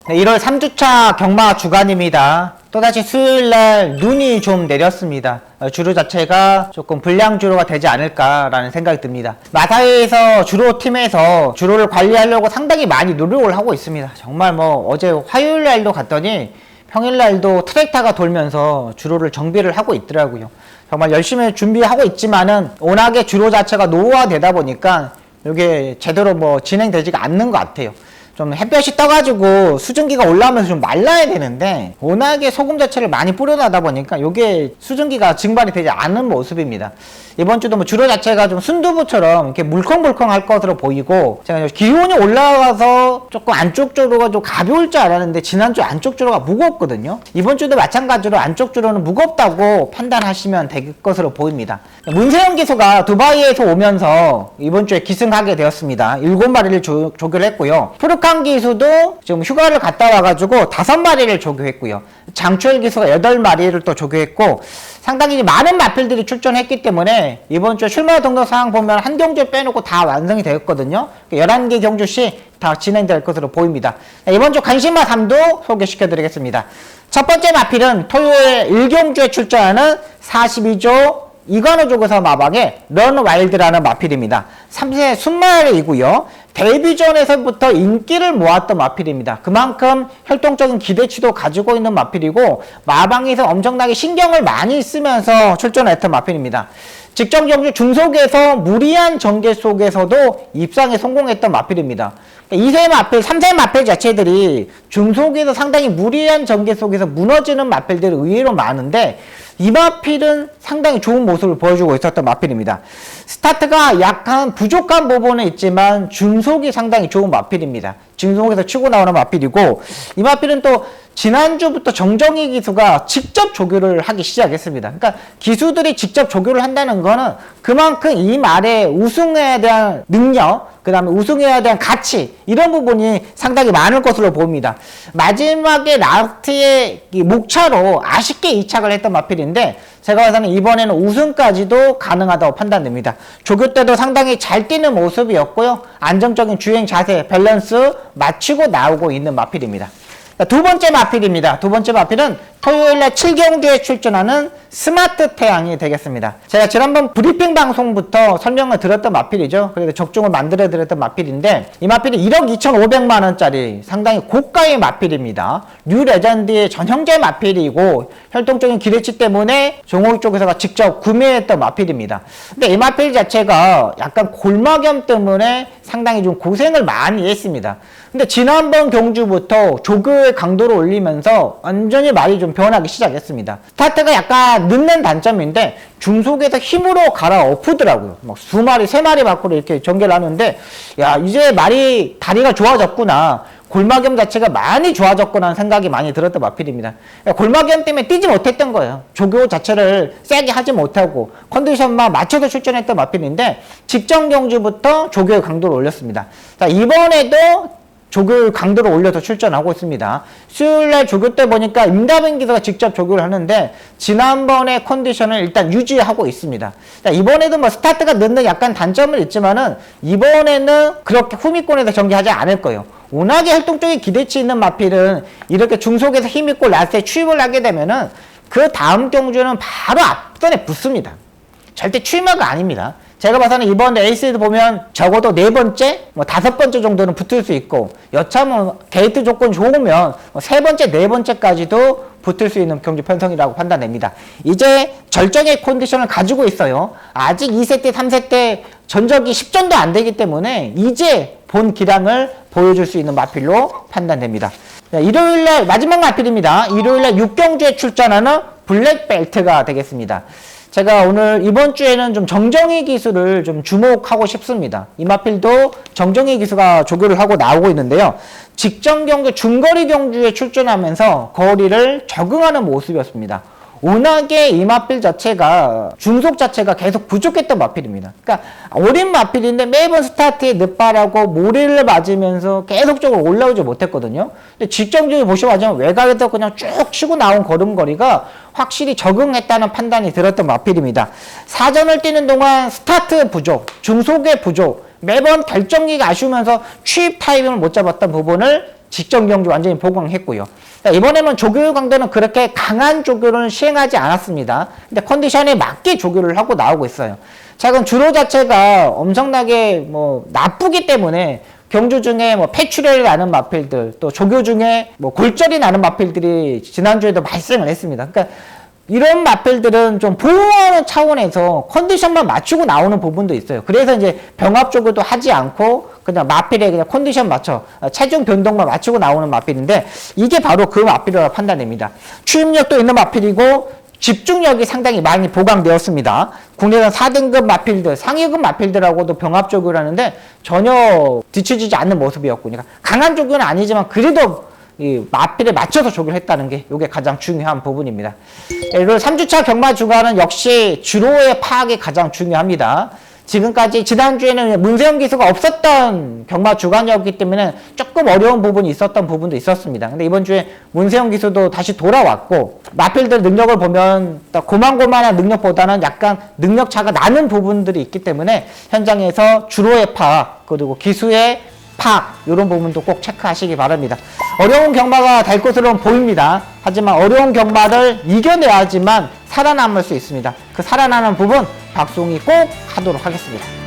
네, 1월 3주차 경마 주간입니다. 또다시 수요일날 눈이 좀 내렸습니다. 주로 자체가 조금 불량 주로가 되지 않을까라는 생각이 듭니다. 마사회에서 주로 팀에서 주로를 관리하려고 상당히 많이 노력을 하고 있습니다. 정말 뭐 어제 화요일날도 갔더니 평일날도 트랙터가 돌면서 주로를 정비를 하고 있더라고요. 정말 열심히 준비하고 있지만은 워낙에 주로 자체가 노후화되다 보니까 이게 제대로 뭐 진행되지가 않는 것 같아요. 좀 햇볕이 떠가지고 수증기가 올라오면서 좀 말라야 되는데 워낙에 소금 자체를 많이 뿌려놔다 보니까 이게 수증기가 증발이 되지 않는 모습입니다. 이번 주도 뭐 주로 자체가 좀 순두부처럼 이렇게 물컹물컹 할 것으로 보이고, 제가 기온이 올라가서 조금 안쪽 주로가 좀 가벼울 줄 알았는데 지난주 안쪽 주로가 무겁거든요. 이번 주도 마찬가지로 안쪽 주로는 무겁다고 판단하시면 될 것으로 보입니다. 문세영 기수가 두바이에서 오면서 이번 주에 기승하게 되었습니다. 7마리를 조교를 했고요. 푸르칸 기수도 지금 휴가를 갔다 와가지고 5마리를 조교했고요. 장추열 기수가 8마리를 또 조교했고, 상당히 많은 마필들이 출전했기 때문에 이번 주 출마 등록 사항 보면 한 경주 빼놓고 다 완성이 되었거든요. 11개 경주씩 다 진행될 것으로 보입니다. 이번 주 간신마 3도 소개시켜 드리겠습니다. 첫 번째 마필은 토요일 1경주에 출전하는 42조 이관우 조교사 마방의 런 와일드라는 마필입니다. 3세 순마일이고요. 데뷔전에서부터 인기를 모았던 마필입니다. 그만큼 활동적인 기대치도 가지고 있는 마필이고, 마방에서 엄청나게 신경을 많이 쓰면서 출전했던 마필입니다. 직전 경주 중속에서 무리한 전개 속에서도 입상에 성공했던 마필입니다. 2세 마필, 3세 마필 자체들이 중속에서 상당히 무리한 전개 속에서 무너지는 마필들이 의외로 많은데, 이 마필은 상당히 좋은 모습을 보여주고 있었던 마필입니다. 스타트가 약간 부족한 부분은 있지만 중속이 상당히 좋은 마필입니다. 중속에서 치고 나오는 마필이고, 이 마필은 또 지난주부터 정정희 기수가 직접 조교를 하기 시작했습니다. 그러니까 기수들이 직접 조교를 한다는 거는 그만큼 이 말에 우승에 대한 능력, 그 다음에 우승에 대한 가치, 이런 부분이 상당히 많을 것으로 보입니다. 마지막에 라스트의 목차로 아쉽게 이착을 했던 마필인데, 제가 봐서는 이번에는 우승까지도 가능하다고 판단됩니다. 조교 때도 상당히 잘 뛰는 모습이었고요. 안정적인 주행 자세, 밸런스 맞추고 나오고 있는 마필입니다. 두 번째 마필입니다. 두 번째 마필은 토요일날 7경주에 출전하는 스마트 태양이 되겠습니다. 제가 지난번 브리핑 방송부터 설명을 드렸던 마필이죠. 그래서 적중을 만들어 드렸던 마필인데, 이 마필이 1억 2,500만원짜리 상당히 고가의 마필입니다. 뉴 레전드의 전형제 마필이고, 활동적인 기대치 때문에 종호 쪽에서가 직접 구매했던 마필입니다. 근데 이 마필 자체가 약간 골마겸 때문에 상당히 좀 고생을 많이 했습니다. 근데 지난번 경주부터 조교의 강도를 올리면서 완전히 말이 좀 변하기 시작했습니다. 스타트가 약간 늦는 단점인데 중속에서 힘으로 갈아엎으더라고요. 막 2마리, 3마리 밖으로 이렇게 전개를 하는데, 야, 이제 말이 다리가 좋아졌구나, 골마겸 자체가 많이 좋아졌구나 하는 생각이 많이 들었던 마필입니다. 골마겸 때문에 뛰지 못했던 거예요. 조교 자체를 세게 하지 못하고 컨디션만 맞춰서 출전했던 마필인데, 직전 경주부터 조교의 강도를 올렸습니다. 자, 이번에도 조교 강도를 올려서 출전하고 있습니다. 수요일날 조교 때 보니까 임다빈 기수가 직접 조교를 하는데, 지난번의 컨디션을 일단 유지하고 있습니다. 자, 이번에도 뭐 스타트가 늦는 약간 단점은 있지만은 이번에는 그렇게 후미권에서 전개하지 않을 거예요. 워낙에 활동적인 기대치 있는 마필은 이렇게 중속에서 힘있고 라스트에 추임을 하게 되면은 그 다음 경주는 바로 앞선에 붙습니다. 절대 추임화가 아닙니다. 제가 봐서는 이번 에이스에도 보면 적어도 4번째, 뭐 5번째 정도는 붙을 수 있고, 여차하면 게이트 조건 좋으면 3번째, 4번째까지도 붙을 수 있는 경주 편성이라고 판단됩니다. 이제 절정의 컨디션을 가지고 있어요. 아직 2세 때, 3세 때 전적이 10전도 안 되기 때문에 이제 본 기량을 보여줄 수 있는 마필로 판단됩니다. 일요일날 마지막 마필입니다. 일요일날 6경주에 출전하는 블랙벨트가 되겠습니다. 제가 오늘 이번 주에는 좀 정정희 기수를 좀 주목하고 싶습니다. 이 마필도 정정희 기수가 조교를 하고 나오고 있는데요. 직전 경주, 중거리 경주에 출전하면서 거리를 적응하는 모습이었습니다. 워낙에 이 마필 자체가 중속 자체가 계속 부족했던 마필입니다. 그러니까 어린 마필인데 매번 스타트에 늦발하고 모래를 맞으면서 계속적으로 올라오지 못했거든요. 근데 직전적으로 보시면 외곽에서 그냥 쭉 치고 나온 걸음걸이가 확실히 적응했다는 판단이 들었던 마필입니다. 사전을 뛰는 동안 스타트 부족, 중속의 부족, 매번 결정기가 아쉬우면서 취입 타이밍을 못 잡았던 부분을 직전 경기 완전히 보강했고요. 이번에는 조교 강도는 그렇게 강한 조교를 시행하지 않았습니다. 근데 컨디션에 맞게 조교를 하고 나오고 있어요. 자, 그럼 주로 자체가 엄청나게 뭐 나쁘기 때문에 경주 중에 뭐 폐출혈이 나는 마필들, 또 조교 중에 뭐 골절이 나는 마필들이 지난주에도 발생을 했습니다. 그러니까 이런 마필들은 좀 보호하는 차원에서 컨디션만 맞추고 나오는 부분도 있어요. 그래서 이제 병합 조교도 하지 않고 그냥 마필에 그냥 컨디션 맞춰 체중 변동만 맞추고 나오는 마필인데 이게 바로 그 마필이라고 판단됩니다. 추임력도 있는 마필이고 집중력이 상당히 많이 보강되었습니다. 국내에서 4등급 마필들, 상위급 마필들하고도 병합 조교라는데 전혀 뒤처지지 않는 모습이었군요. 강한 조교는 아니지만 그래도 이 마필에 맞춰서 조교를 했다는 게 이게 가장 중요한 부분입니다. 그리고 3주차 경마 주간은 역시 주로의 파악이 가장 중요합니다. 지금까지 지난주에는 문세영 기수가 없었던 경마 주간이었기 때문에 조금 어려운 부분이 있었던 부분도 있었습니다. 근데 이번 주에 문세영 기수도 다시 돌아왔고 마필들 능력을 보면 고만고만한 능력보다는 약간 능력 차가 나는 부분들이 있기 때문에 현장에서 주로의 파악 그리고 기수의 파악 이런 부분도 꼭 체크하시기 바랍니다. 어려운 경마가 될 것으로 보입니다. 하지만 어려운 경마를 이겨내야지만 살아남을 수 있습니다. 그 살아나는 부분 박송이 꼭 하도록 하겠습니다.